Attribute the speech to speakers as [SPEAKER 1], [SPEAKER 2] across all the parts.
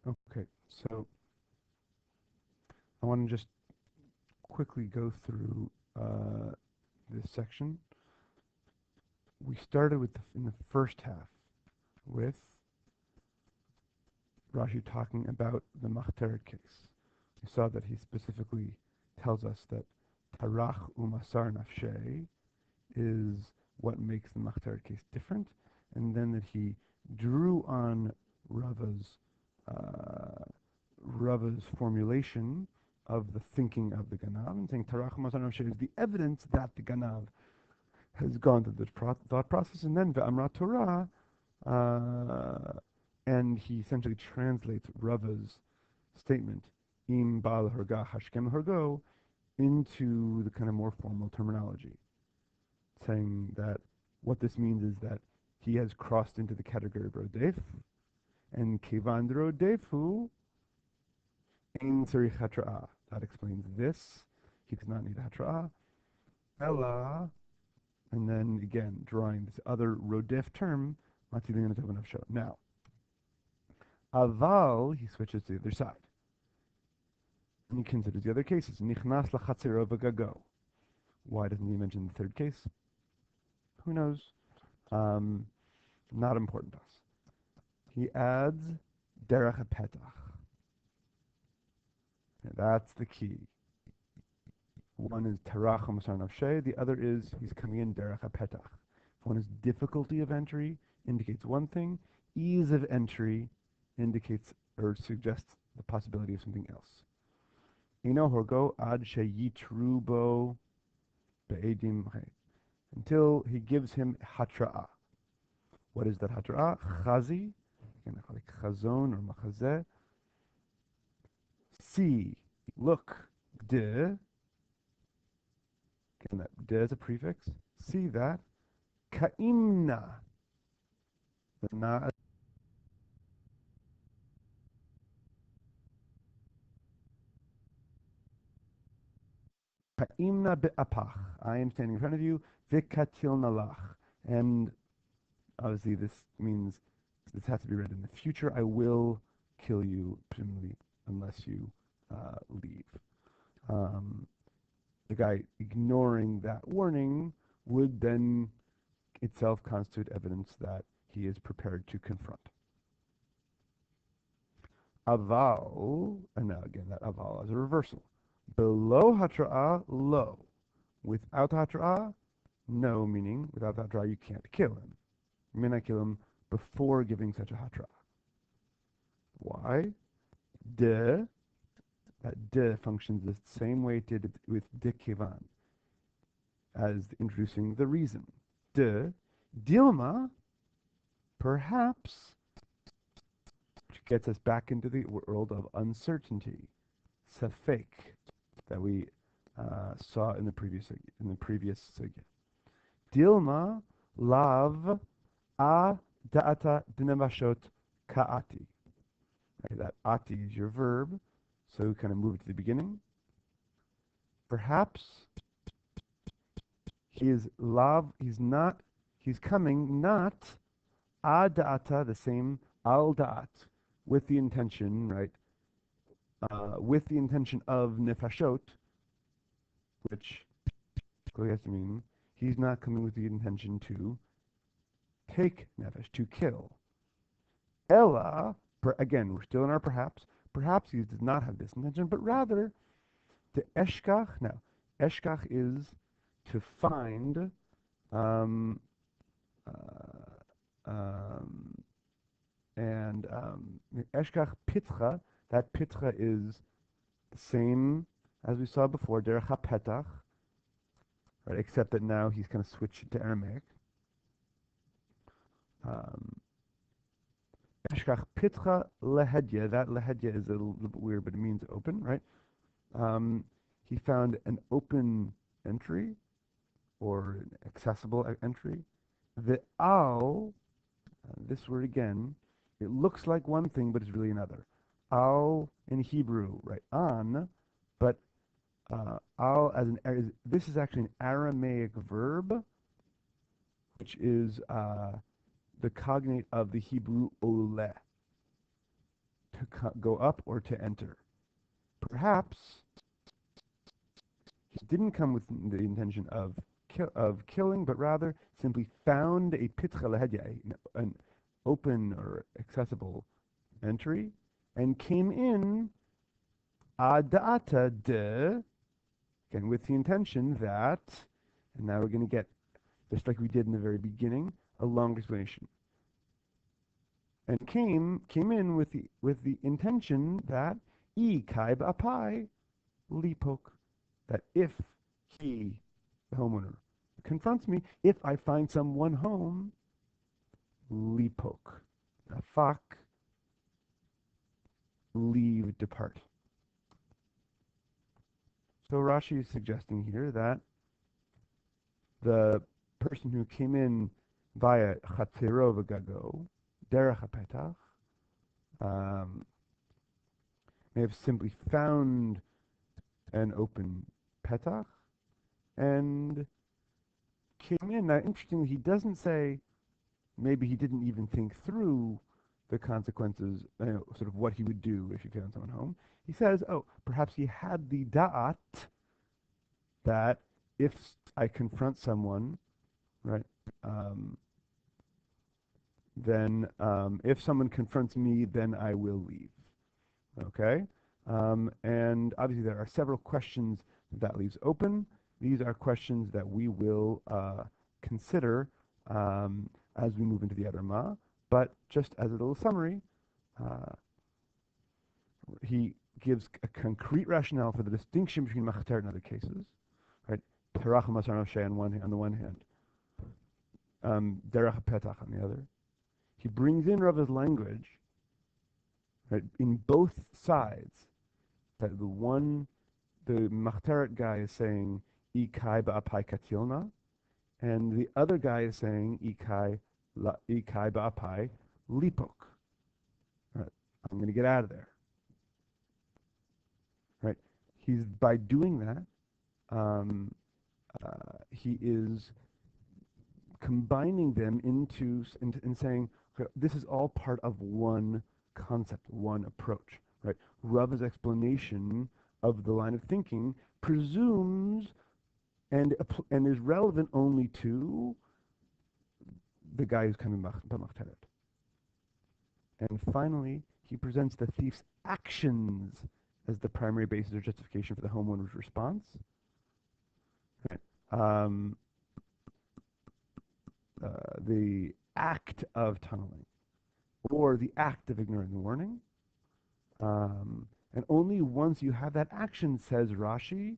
[SPEAKER 1] Okay, so I want to just quickly go through this section. We started in the first half with Rashi talking about the Machteret case. We saw that he specifically tells us that Tarach umasar nafshe is what makes the Machteret case different, and then that he drew on Rava's uh, Rava's formulation of the thinking of the Ganav, and saying Tarach umasar nafshe is the evidence that the Ganav has gone through this thought process, and then Ve'amra Torah, and he essentially translates Rava's statement, Im Baal Herga Hashkem Hergo, into the kind of more formal terminology, saying that what this means is that he has crossed into the category of Rodef, and Kevan Rodefu, Ein Tzarich Hatra'ah. That explains this. He does not need Hatra'ah. Ella, and then again, drawing this other Rodef term, Matilin Tov Nafsho. Now, Aval, he switches to the other side. And he considers the other cases. Nichnas lachatzero v'gago. Why doesn't he mention the third case? Who knows? Not important to us. He adds derech hapetach. That's the key. One is terach u'masar nafshe. The other is he's coming in derech hapetach. One is difficulty of entry, indicates one thing. Ease of entry indicates or suggests the possibility of something else. Ino horgo ad sheyitrubo be'edim, until he gives him hatra'ah. What is that hatra'ah? Chazi, like chazon or machazeh. See, look, de. Again, that de is a prefix. See that. Ka'imna. The na. Ka'imna be'apach. I am standing in front of you. Vikatil nalach. And obviously this means this has to be read in the future. I will kill you, presumably, unless you leave. The guy ignoring that warning would then itself constitute evidence that he is prepared to confront. Aval, and now again, that aval is a reversal. Below hatra'ah, low. Without hatra'ah, no, meaning without hatra'ah you can't kill him. You may not kill him before giving such a hatra'ah. Why? De, that de functions the same way it did with de kevan, as introducing the reason. De, Dilma, perhaps, which gets us back into the world of uncertainty, safek, that we saw in the previous sugya. Dilma, lav, a da'ata dinamashot ka'ati. Right, that ati is your verb, so we kind of move it to the beginning. Perhaps he is lav, he's coming not a da'ata, the same al da'at, with the intention, right? With the intention of nefashot, which clearly has to mean he's not coming with the intention to take nefesh, to kill. Ella, again, we're still in our perhaps. Perhaps he does not have this intention, but rather the eshkach. Now, eshkach is to find, and eshkach pitcha. That pitcha is the same as we saw before, derech hapetach, right? Except that now he's kind of switched to Aramaic. Eshkach pitcha lehedya. That lehedya is a little bit weird, but it means open, right? He found an open entry or an accessible entry. The al, this word again, it looks like one thing, but it's really another. Al in Hebrew, right? On, but al as this is actually an Aramaic verb, which is the cognate of the Hebrew ole, to go up or to enter. Perhaps he didn't come with the intention of killing, but rather simply found a pitcha lahedya, an open or accessible entry, and came in adata de, again with the intention that, and now we're going to get, just like we did in the very beginning, a long explanation. And came in with the intention that kai ba'apai lipok, that if he, the homeowner, confronts me, if I find someone home, lipok, afak, leave, depart. So Rashi is suggesting here that the person who came in via chatzero v'gago, derech hapetach, may have simply found an open petach and came in. Now, interestingly, he doesn't say, maybe he didn't even think through the consequences, sort of what he would do if he found someone home. He says, oh, perhaps he had the da'at that if I confront someone, right, then if someone confronts me, then I will leave. Okay? And obviously there are several questions that leaves open. These are questions that we will consider as we move into the Adorma. But just as a little summary, he gives a concrete rationale for the distinction between machater and other cases. Right? Terach masar nafshay on the one hand, derech petach on the other. He brings in Rava's language, right, in both sides. That the machteret guy is saying ikai ba'apai katilna, and the other guy is saying ikai ba'apai lipok. Right, I'm going to get out of there. Right, he's by doing that, he is combining them into saying, okay, this is all part of one concept, one approach. Right, Rava's explanation of the line of thinking presumes and is relevant only to the guy who's coming b'machteret. And finally, he presents the thief's actions as the primary basis or justification for the homeowner's response. Right. The act of tunneling or the act of ignoring the warning. And only once you have that action, says Rashi,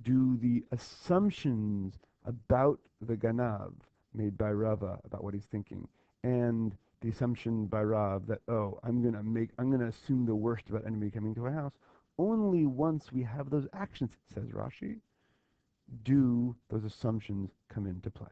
[SPEAKER 1] do the assumptions about the ganav made by Rava about what he's thinking, and the assumption by Rav that, oh, I'm gonna assume the worst about enemy coming to a house. Only once we have those actions, says Rashi, do those assumptions come into play.